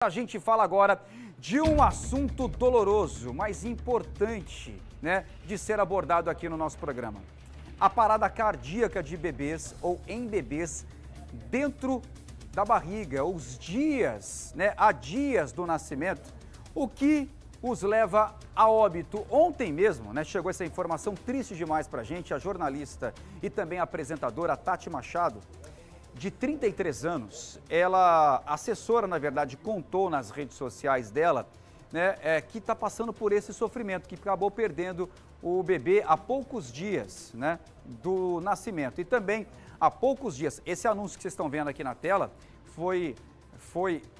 A gente fala agora de um assunto doloroso, mas importante, né, de ser abordado aqui no nosso programa. A parada cardíaca de bebês ou em bebês dentro da barriga, os dias, né, há dias do nascimento, o que os leva a óbito. Ontem mesmo, né, chegou essa informação triste demais pra gente, a jornalista e também a apresentadora Tati Machado, de 33 anos, ela, a assessora, na verdade, contou nas redes sociais dela, né, que está passando por esse sofrimento, que acabou perdendo o bebê há poucos dias, né, do nascimento. E também, há poucos dias, esse anúncio que vocês estão vendo aqui na tela, foi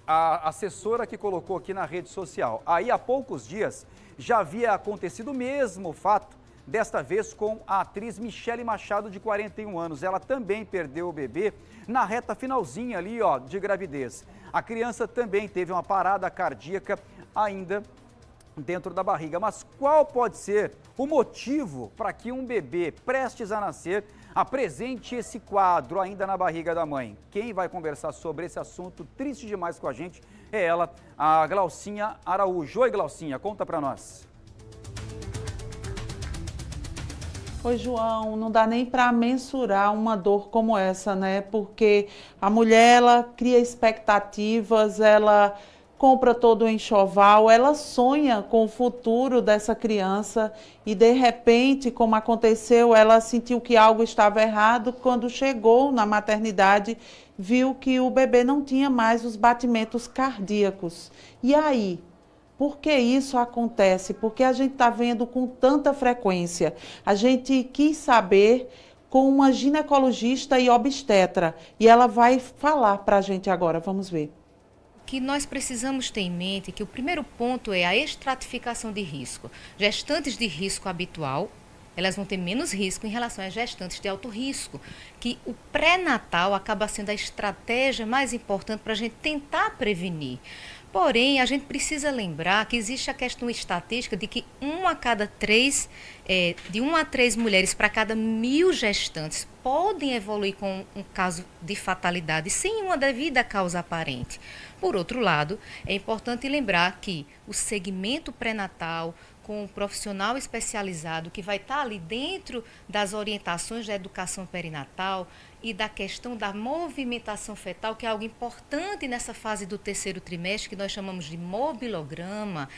a assessora que colocou aqui na rede social. Aí, há poucos dias, já havia acontecido o mesmo fato, desta vez com a atriz Michele Machado, de 41 anos. Ela também perdeu o bebê na reta finalzinha ali, ó, de gravidez. A criança também teve uma parada cardíaca ainda dentro da barriga. Mas qual pode ser o motivo para que um bebê prestes a nascer apresente esse quadro ainda na barriga da mãe? Quem vai conversar sobre esse assunto triste demais com a gente é ela, a Glaucinha Araújo. Oi, Glaucinha, conta para nós. Oi, João, não dá nem para mensurar uma dor como essa, né? Porque a mulher, ela cria expectativas, ela compra todo o enxoval, ela sonha com o futuro dessa criança e, de repente, como aconteceu, ela sentiu que algo estava errado. Quando chegou na maternidade, viu que o bebê não tinha mais os batimentos cardíacos. E aí? Por que isso acontece? Porque a gente está vendo com tanta frequência. A gente quis saber com uma ginecologista e obstetra. E ela vai falar para a gente agora. Vamos ver. Que nós precisamos ter em mente que o primeiro ponto é a estratificação de risco. Gestantes de risco habitual, elas vão ter menos risco em relação às gestantes de alto risco. Que o pré-natal acaba sendo a estratégia mais importante para a gente tentar prevenir. Porém, a gente precisa lembrar que existe a questão estatística de que de 1 a 3 mulheres para cada 1.000 gestantes podem evoluir com um caso de fatalidade sem uma devida causa aparente. Por outro lado, é importante lembrar que o segmento pré-natal, com um profissional especializado que vai estar ali dentro das orientações da educação perinatal e da questão da movimentação fetal, que é algo importante nessa fase do terceiro trimestre, que nós chamamos de mobilograma.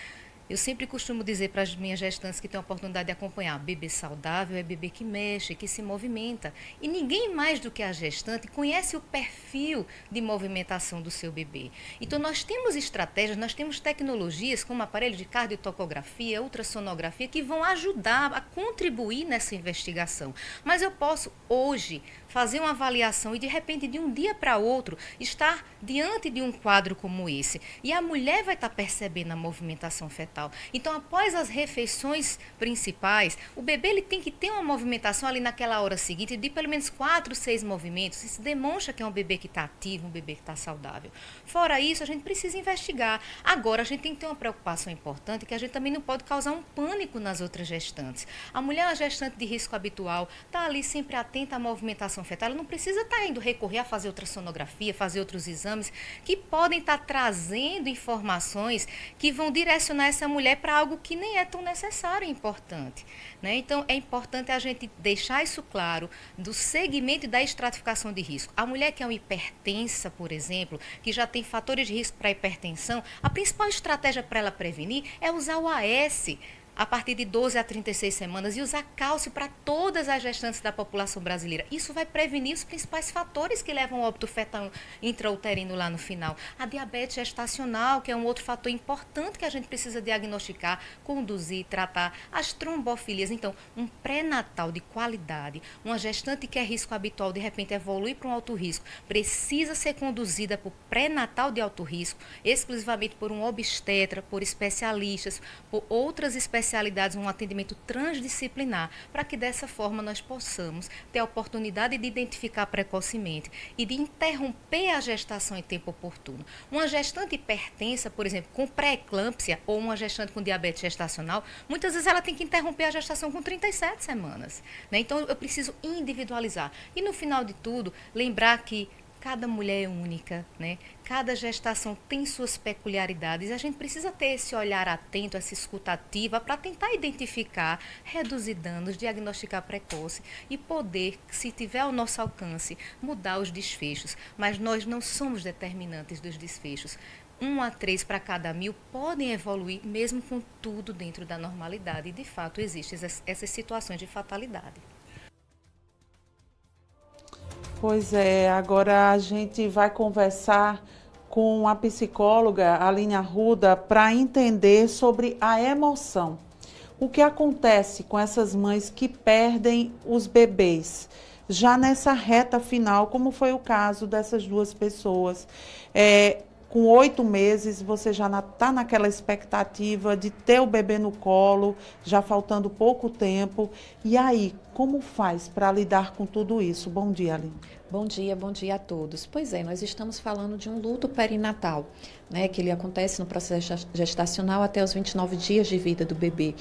Eu sempre costumo dizer para as minhas gestantes que têm a oportunidade de acompanhar, bebê saudável é bebê que mexe, que se movimenta. E ninguém mais do que a gestante conhece o perfil de movimentação do seu bebê. Então nós temos estratégias, nós temos tecnologias como aparelho de cardiotocografia, ultrassonografia, que vão ajudar a contribuir nessa investigação. Mas eu posso hoje fazer uma avaliação e, de repente, de um dia para outro, estar diante de um quadro como esse. E a mulher vai estar percebendo a movimentação fetal. Então, após as refeições principais, o bebê ele tem que ter uma movimentação ali naquela hora seguinte de pelo menos 4, 6 movimentos. Isso demonstra que é um bebê que está ativo, um bebê que está saudável. Fora isso, a gente precisa investigar. Agora, a gente tem que ter uma preocupação importante, que a gente também não pode causar um pânico nas outras gestantes. A mulher, a gestante de risco habitual, está ali sempre atenta à movimentação fetal, ela não precisa estar indo recorrer a fazer ultrassonografia, fazer outros exames que podem estar trazendo informações que vão direcionar essa mulher para algo que nem é tão necessário e importante, né? Então, é importante a gente deixar isso claro do segmento e da estratificação de risco. A mulher que é uma hipertensa, por exemplo, que já tem fatores de risco para hipertensão, a principal estratégia para ela prevenir é usar o AS a partir de 12 a 36 semanas e usar cálcio para todas as gestantes da população brasileira. Isso vai prevenir os principais fatores que levam ao óbito fetal intrauterino lá no final. A diabetes gestacional, que é um outro fator importante que a gente precisa diagnosticar, conduzir, tratar. As trombofilias. Então, um pré-natal de qualidade, uma gestante que é risco habitual, de repente evolui para um alto risco, precisa ser conduzida por pré-natal de alto risco, exclusivamente por um obstetra, por especialistas, por outras especialidades, um atendimento transdisciplinar, para que dessa forma nós possamos ter a oportunidade de identificar precocemente e de interromper a gestação em tempo oportuno. Uma gestante hipertensa, por exemplo, com pré-eclâmpsia ou uma gestante com diabetes gestacional, muitas vezes ela tem que interromper a gestação com 37 semanas, né? Então eu preciso individualizar. E no final de tudo, lembrar que Cada mulher é única, né? Cada gestação tem suas peculiaridades. A gente precisa ter esse olhar atento, essa escuta ativa para tentar identificar, reduzir danos, diagnosticar precoce e poder, se tiver ao nosso alcance, mudar os desfechos. Mas nós não somos determinantes dos desfechos. 1 a 3 para cada 1000 podem evoluir mesmo com tudo dentro da normalidade. E, de fato, existem essas situações de fatalidade. Pois é, agora a gente vai conversar com a psicóloga Aline Arruda para entender sobre a emoção. O que acontece com essas mães que perdem os bebês? Já nessa reta final, como foi o caso dessas duas pessoas. Com 8 meses, você já está naquela expectativa de ter o bebê no colo, já faltando pouco tempo. E aí, como faz para lidar com tudo isso? Bom dia, Aline. Bom dia a todos. Pois é, nós estamos falando de um luto perinatal, né, que ele acontece no processo gestacional até os 29 dias de vida do bebê.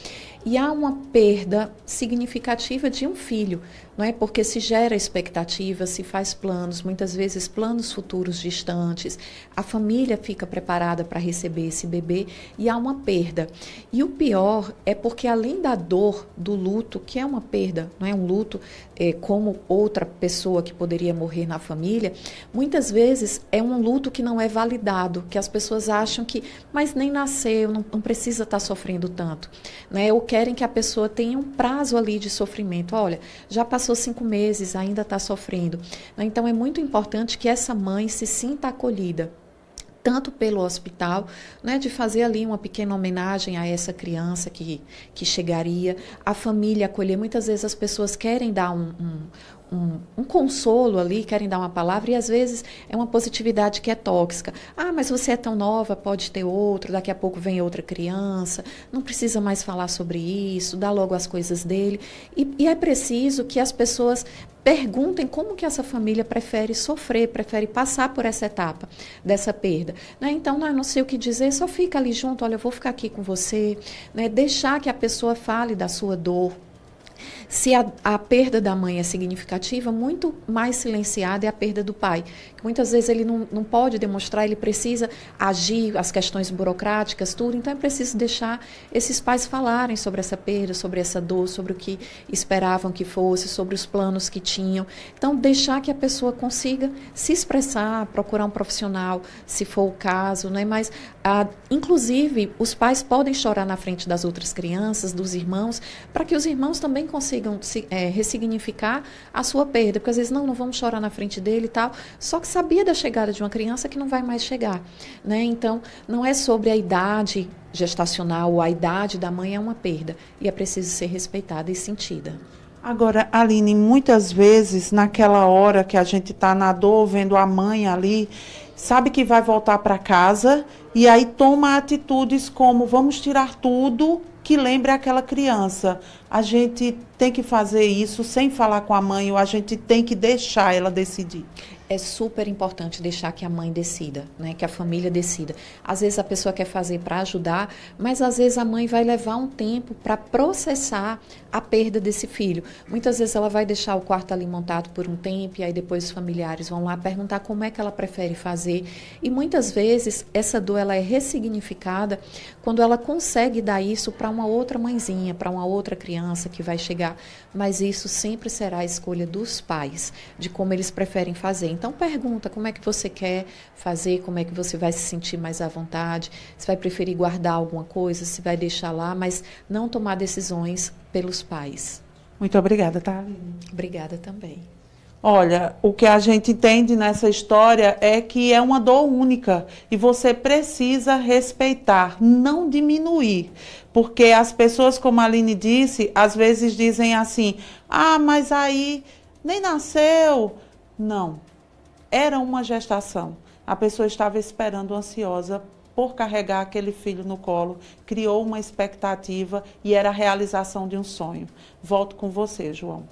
E há uma perda significativa de um filho, não é? Porque se gera expectativa, se faz planos, muitas vezes planos futuros distantes, a família fica preparada para receber esse bebê e há uma perda. E o pior é porque além da dor do luto, que é uma perda, não é um luto, como outra pessoa que poderia morrer na família, muitas vezes é um luto que não é validado, que as pessoas acham que, mas nem nasceu, não precisa estar sofrendo tanto, né? Ou querem que a pessoa tenha um prazo ali de sofrimento. Olha, já passou 5 meses, ainda está sofrendo. Então é muito importante que essa mãe se sinta acolhida, tanto pelo hospital, né, de fazer ali uma pequena homenagem a essa criança que chegaria, a família acolher. Muitas vezes as pessoas querem dar um consolo ali, querem dar uma palavra, e às vezes é uma positividade que é tóxica. Ah, mas você é tão nova, pode ter outro, daqui a pouco vem outra criança, não precisa mais falar sobre isso, dá logo as coisas dele. E é preciso que as pessoas perguntem como que essa família prefere sofrer, prefere passar por essa etapa dessa perda. Né? Então, não sei o que dizer, só fica ali junto, olha, eu vou ficar aqui com você, né? Deixar que a pessoa fale da sua dor. Se a perda da mãe é significativa, muito mais silenciada é a perda do pai. Muitas vezes ele não pode demonstrar, ele precisa agir, as questões burocráticas, tudo. Então é preciso deixar esses pais falarem sobre essa perda, sobre essa dor, sobre o que esperavam que fosse, sobre os planos que tinham. Então deixar que a pessoa consiga se expressar, procurar um profissional, se for o caso, né? Mas, inclusive, os pais podem chorar na frente das outras crianças, dos irmãos, para que os irmãos também consigam ressignificar a sua perda, porque às vezes não vamos chorar na frente dele e tal, só que sabia da chegada de uma criança que não vai mais chegar, né? Então, não é sobre a idade gestacional ou a idade da mãe, é uma perda, e é preciso ser respeitada e sentida. Agora, Aline, muitas vezes, naquela hora que a gente está na dor, vendo a mãe ali, sabe que vai voltar para casa e aí toma atitudes como vamos tirar tudo que lembre aquela criança. A gente tem que fazer isso sem falar com a mãe ou a gente tem que deixar ela decidir? É super importante deixar que a mãe decida, né? Que a família decida. Às vezes a pessoa quer fazer para ajudar, mas às vezes a mãe vai levar um tempo para processar a perda desse filho. Muitas vezes ela vai deixar o quarto ali montado por um tempo e aí depois os familiares vão lá perguntar como é que ela prefere fazer. E muitas vezes essa dor ela é ressignificada quando ela consegue dar isso para uma outra mãezinha, para uma outra criança que vai chegar. Mas isso sempre será a escolha dos pais, de como eles preferem fazer. Então pergunta como é que você quer fazer, como é que você vai se sentir mais à vontade, se vai preferir guardar alguma coisa, se vai deixar lá, mas não tomar decisões pelos pais. Muito obrigada, tá, Aline? Obrigada também. Olha, o que a gente entende nessa história é que é uma dor única e você precisa respeitar, não diminuir. Porque as pessoas, como a Aline disse, às vezes dizem assim, ah, mas aí nem nasceu. Não. Era uma gestação. A pessoa estava esperando, ansiosa por carregar aquele filho no colo, criou uma expectativa e era a realização de um sonho. Volto com você, João.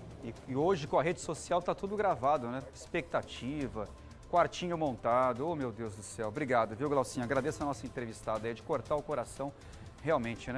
E hoje com a rede social está tudo gravado, né? Expectativa, quartinho montado, oh meu Deus do céu. Obrigado, viu, Glaucinha? Agradeço a nossa entrevistada, é de cortar o coração, realmente, né?